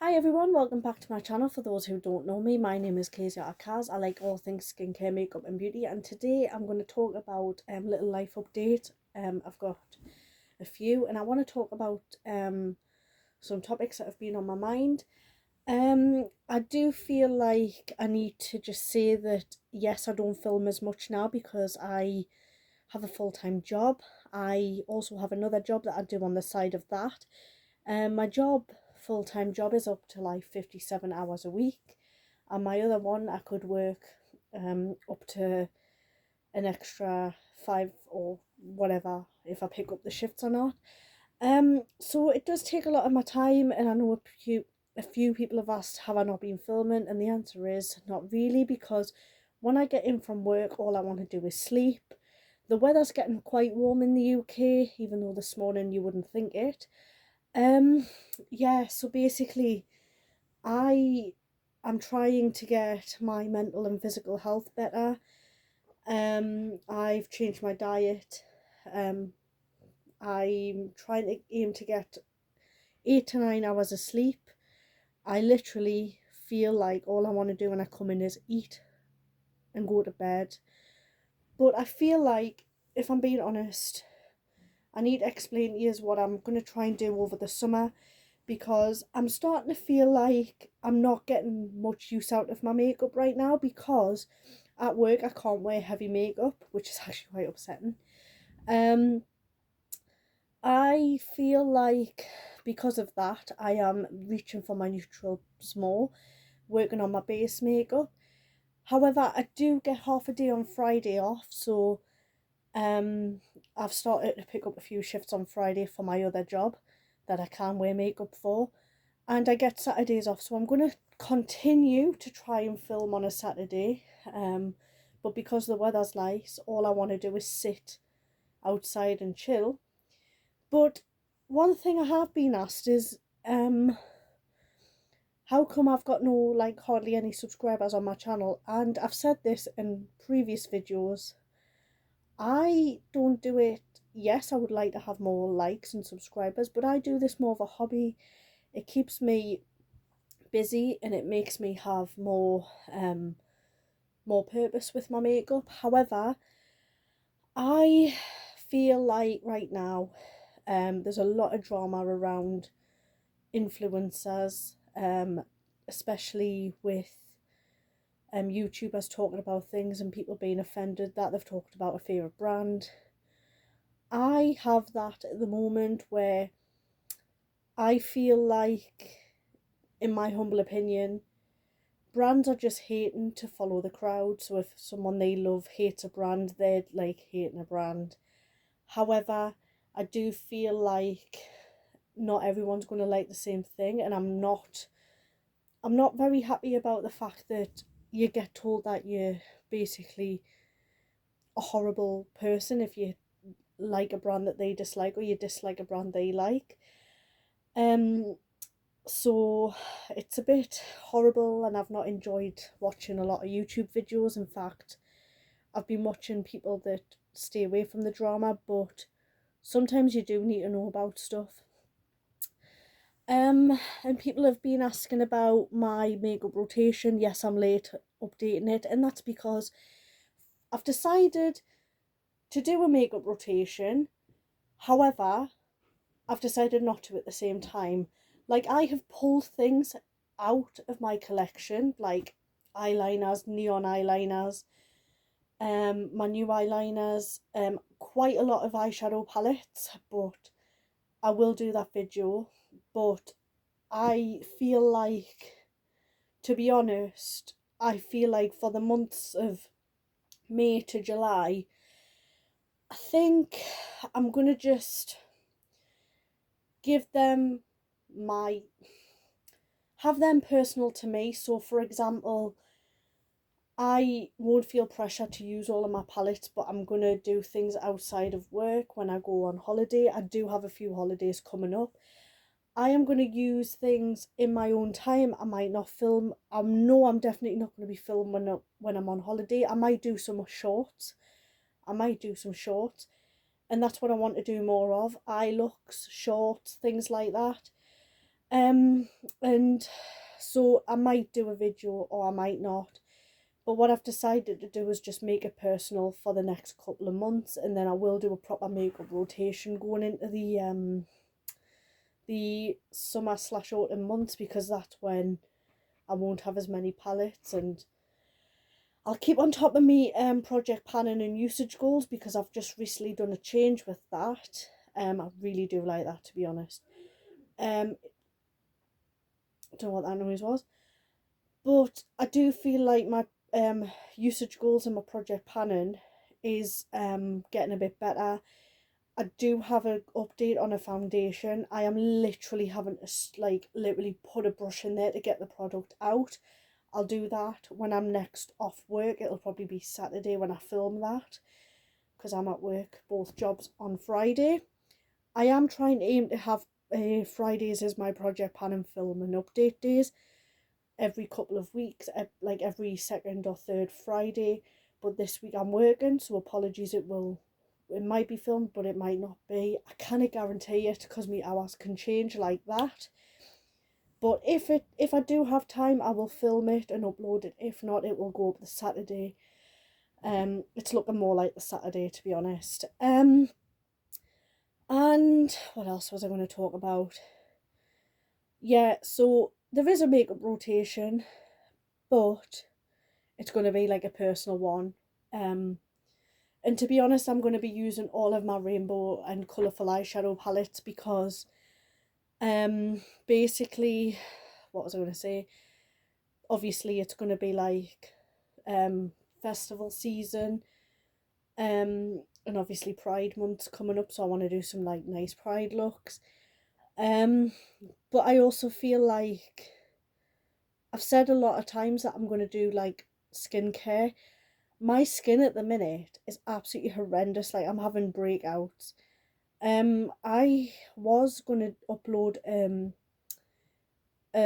Hi everyone, welcome back to my channel. For those who don't know me, my name is Kezia Akaz. I like all things skincare, makeup and beauty, and today I'm going to talk about little life update. I've got a few and I want to talk about some topics that have been on my mind. I do feel like I need to just say that yes, I don't film as much now because I have a full-time job. I also have another job that I do on the side of that. My full-time job is up to like 57 hours a week, and my other one I could work up to an extra five or whatever if I pick up the shifts or not. So it does take a lot of my time, and I know a few people have asked, have I not been filming? And the answer is not really, because when I get in from work, all I want to do is sleep. The weather's getting quite warm in the UK, even though this morning you wouldn't think it. Um, yeah, so basically, I am trying to get my mental and physical health better. I've changed my diet. Um, I'm trying to aim to get 8 to 9 hours of sleep. I literally feel like all I want to do when I come in is eat and go to bed. But I feel like, if I'm being honest, I need to explain to you what I'm going to try and do over the summer, because I'm starting to feel like I'm not getting much use out of my makeup right now, because at work I can't wear heavy makeup, which is actually quite upsetting. Um, I feel like because of that, I am reaching for my neutrals more, working on my base makeup. However, I do get half a day on Friday off, so um, I've started to pick up a few shifts on Friday for my other job that I can wear makeup for, and I get Saturdays off, so I'm going to continue to try and film on a Saturday. But because the weather's nice, all I want to do is sit outside and chill. But one thing I have been asked is, how come I've got no, like, hardly any subscribers on my channel? And I've said this in previous videos. I don't do it. Yes, I would like to have more likes and subscribers, but I do this more of a hobby. It keeps me busy and it makes me have more purpose with my makeup. However, I feel like right now there's a lot of drama around influencers, especially with YouTubers talking about things and people being offended that they've talked about a favourite brand. I have that at the moment where I feel like, in my humble opinion, brands are just hating to follow the crowd. So if someone they love hates a brand, they're like hating a brand. However, I do feel like not everyone's going to like the same thing, and I'm not very happy about the fact that you get told that you're basically a horrible person if you like a brand that they dislike, or you dislike a brand they like. Um so it's a bit horrible, and I've not enjoyed watching a lot of YouTube videos. In fact, I've been watching people that stay away from the drama, but sometimes you do need to know about stuff. And people have been asking about my makeup rotation. Yes, I'm late updating it, and that's because I've decided to do a makeup rotation. However, I've decided not to at the same time. Like, I have pulled things out of my collection, like eyeliners, neon eyeliners, my new eyeliners, quite a lot of eyeshadow palettes, but I will do that video. But I feel like, to be honest, I feel like for the months of May to July, I think I'm gonna just give them my have them personal to me. So for example, I won't feel pressure to use all of my palettes, but I'm gonna do things outside of work when I go on holiday. I do have a few holidays coming up. I am going to use things in my own time. I might not film. I'm definitely not going to be filming when I'm on holiday. I might do some shorts. I might do some shorts. And that's what I want to do more of. Eye looks, shorts, things like that. And so I might do a video or I might not. But what I've decided to do is just make it personal for the next couple of months, and then I will do a proper makeup rotation going into the summer/autumn months, because that's when I won't have as many palettes, and I'll keep on top of me project planning and usage goals, because I've just recently done a change with that. I really do like that, to be honest. I don't know what that noise was. But I do feel like my usage goals and my project planning is getting a bit better. I do have an update on a foundation. I am literally having to literally put a brush in there to get the product out. I'll do that when I'm next off work. It'll probably be Saturday when I film that, because I'm at work both jobs on Friday. I am trying to aim to have Fridays as my project plan and film and update days every couple of weeks, like every second or third Friday. But this week I'm working, so apologies. It might be filmed, but it might not be. I can't guarantee it, because my hours can change like that. But if I do have time, I will film it and upload it. If not, it will go up the Saturday. It's looking more like the Saturday, to be honest. And what else was I going to talk about? Yeah, so there is a makeup rotation, but it's going to be like a personal one. And to be honest, I'm going to be using all of my rainbow and colourful eyeshadow palettes, because basically, what was I going to say? Obviously, it's going to be like festival season, and obviously Pride month's coming up, so I want to do some like nice Pride looks. But I also feel like I've said a lot of times that I'm going to do like skincare. My skin at the minute is absolutely horrendous. Like, I'm having breakouts. I was gonna upload a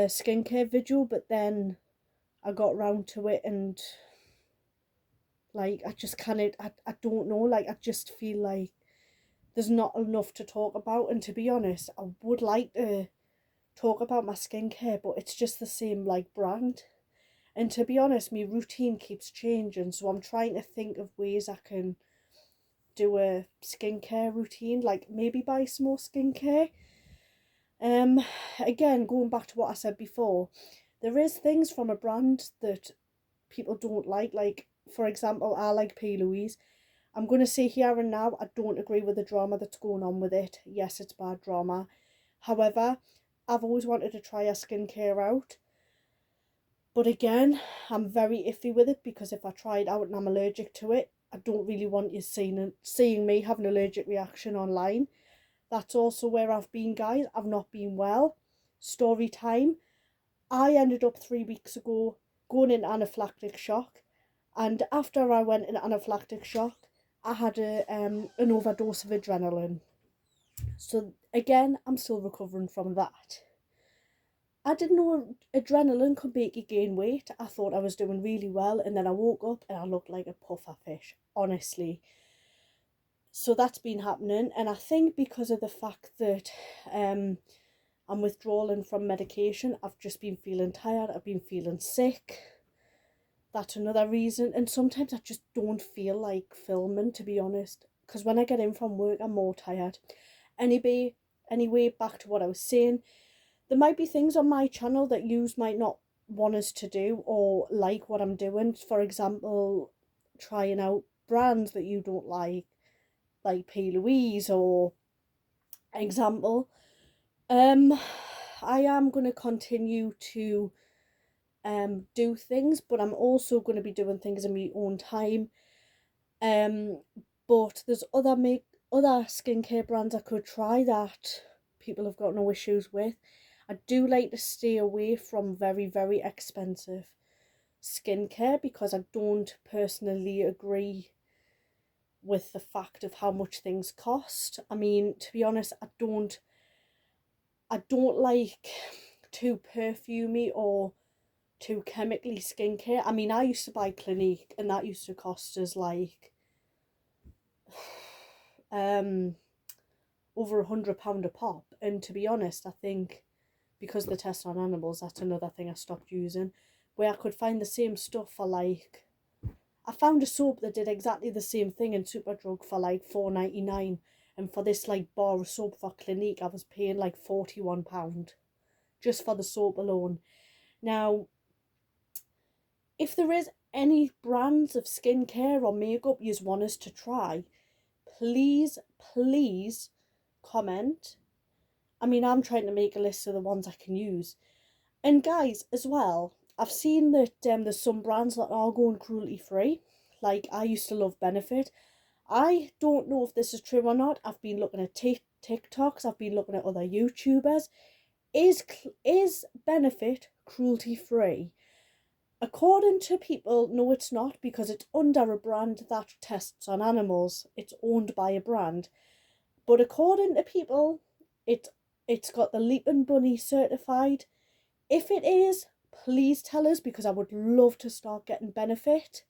skincare video, but then I got round to it, and like I just kind of I don't know. Like, I just feel like there's not enough to talk about. And to be honest, I would like to talk about my skincare, but it's just the same like brand. And to be honest, my routine keeps changing, so I'm trying to think of ways I can do a skincare routine, like maybe buy some more skincare. Um, Again, going back to what I said before, there is things from a brand that people don't like for example, I like P. Louise. I'm going to say here and now, I don't agree with the drama that's going on with it. Yes, it's bad drama. However, I've always wanted to try a skincare out. But again, I'm very iffy with it, because if I try it out and I'm allergic to it, I don't really want you seeing me have an allergic reaction online. That's also where I've been, guys. I've not been well. Story time. I ended up 3 weeks ago going into anaphylactic shock, and after I went into anaphylactic shock, I had an overdose of adrenaline. So again, I'm still recovering from that. I didn't know adrenaline could make you gain weight. I thought I was doing really well, and then I woke up and I looked like a puffer fish, honestly. So that's been happening, and I think because of the fact that I'm withdrawing from medication, I've just been feeling tired, I've been feeling sick. That's another reason, and sometimes I just don't feel like filming, to be honest, because when I get in from work, I'm more tired. Anyway, back to what I was saying. There might be things on my channel that yous might not want us to do or like what I'm doing. For example, trying out brands that you don't like P. Louise, or example. I am going to continue to do things, but I'm also going to be doing things in my own time. But there's other skincare brands I could try that people have got no issues with. I do like to stay away from very, very expensive skincare, because I don't personally agree with the fact of how much things cost. I mean, to be honest, I don't like too perfumey or too chemically skincare. I mean, I used to buy Clinique, and that used to cost us like over £100 a pop. And to be honest, I think because the test on animals, that's another thing I stopped using, where I could find the same stuff for like, I found a soap that did exactly the same thing in Superdrug for like £4.99, and for this like bar of soap for Clinique I was paying like £41 just for the soap alone. Now, if there is any brands of skincare or makeup you want us to try, please comment. I mean, I'm trying to make a list of the ones I can use. And guys, as well, I've seen that there's some brands that are going cruelty free. Like, I used to love Benefit. I don't know if this is true or not. I've been looking at TikToks. I've been looking at other YouTubers. Is Benefit cruelty free? According to people, no, it's not, because it's under a brand that tests on animals. It's owned by a brand. But according to people, it's got the Leap and Bunny certified. If it is, please tell us, because I would love to start getting Benefit.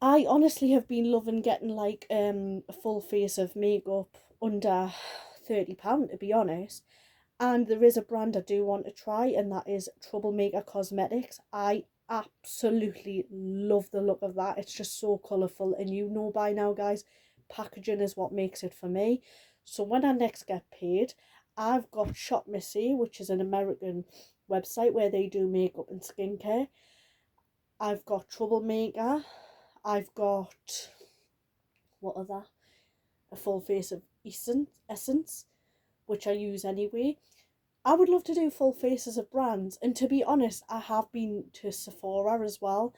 I honestly have been loving getting like a full face of makeup under £30, to be honest. And there is a brand I do want to try, and that is Troublemaker Cosmetics. I absolutely love the look of that. It's just so colourful, and you know by now, guys, packaging is what makes it for me. So when I next get paid, I've got Shop Missy, which is an American website where they do makeup and skincare. I've got Troublemaker. I've got, what other? A full face of Essence, which I use anyway. I would love to do full faces of brands, and to be honest, I have been to Sephora as well,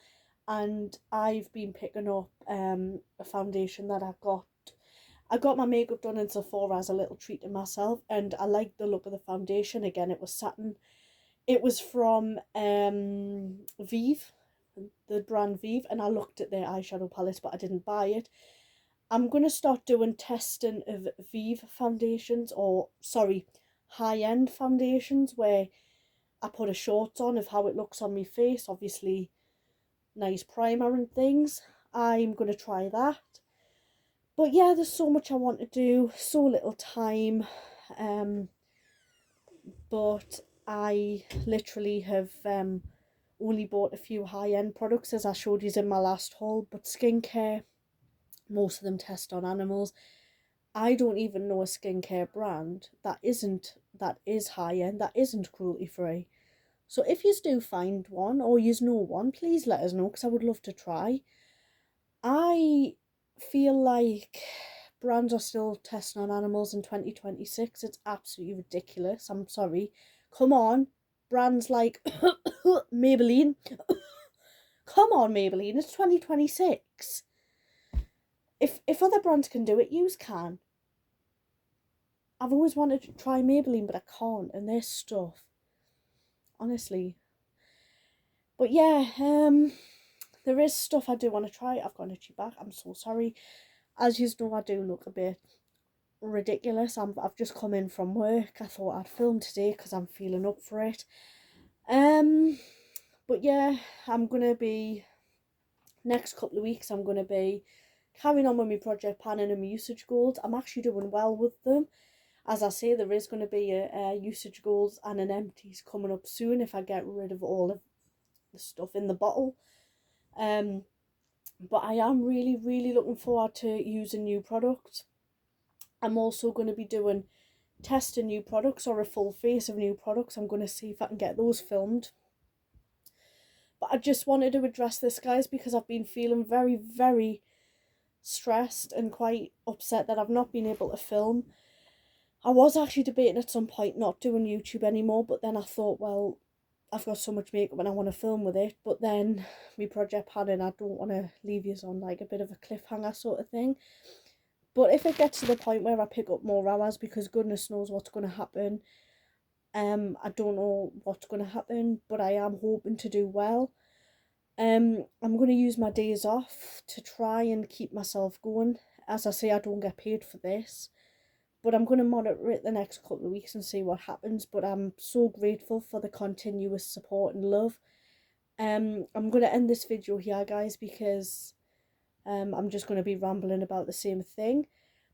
and I've been picking up a foundation that I got my makeup done in Sephora as a little treat to myself, and I liked the look of the foundation. Again, it was satin. It was from Vive, the brand Vive, and I looked at their eyeshadow palette, but I didn't buy it. I'm going to start doing testing of Vive foundations, or sorry, high-end foundations, where I put a short on of how it looks on my face. Obviously, nice primer and things. I'm going to try that. But yeah, there's so much I want to do, so little time. But I literally have only bought a few high-end products, as I showed you in my last haul. But skincare, most of them test on animals. I don't even know a skincare brand that is high-end, that isn't cruelty-free. So if you do find one, or you know one, please let us know, because I would love to try. I feel like brands are still testing on animals in 2026. It's absolutely ridiculous. I'm sorry. Come on. Brands like Maybelline. Come on, Maybelline. It's 2026. If other brands can do it, yous can. I've always wanted to try Maybelline, but I can't. And their stuff, honestly. But yeah, there is stuff I do want to try. I've got an itchy back. I'm so sorry. As you know, I do look a bit ridiculous. I've just come in from work. I thought I'd film today because I'm feeling up for it. But yeah, I'm gonna be, next couple of weeks, I'm gonna be carrying on with my project planning and my usage goals. I'm actually doing well with them. As I say, there is going to be a usage goals and an empties coming up soon if I get rid of all of the stuff in the bottle. But I am really looking forward to using new products. I'm also going to be doing testing new products, or a full face of new products. I'm going to see if I can get those filmed. But I just wanted to address this, guys, because I've been feeling very stressed and quite upset that I've not been able to film. I was actually debating at some point not doing YouTube anymore, but then I thought, well, I've got so much makeup and I want to film with it. But then my project planning, I don't want to leave you on like a bit of a cliffhanger sort of thing. But if it gets to the point where I pick up more hours, because goodness knows what's going to happen, I don't know what's going to happen, but I am hoping to do well. I'm going to use my days off to try and keep myself going. As I say, I don't get paid for this, but I'm going to monitor it the next couple of weeks and see what happens. But I'm so grateful for the continuous support and love. I'm going to end this video here, guys, because I'm just going to be rambling about the same thing.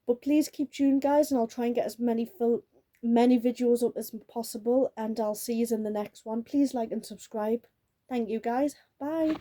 But please keep tuned, guys, and I'll try and get as many many videos up as possible, and I'll see you in the next one. Please like and subscribe. Thank you guys. Bye.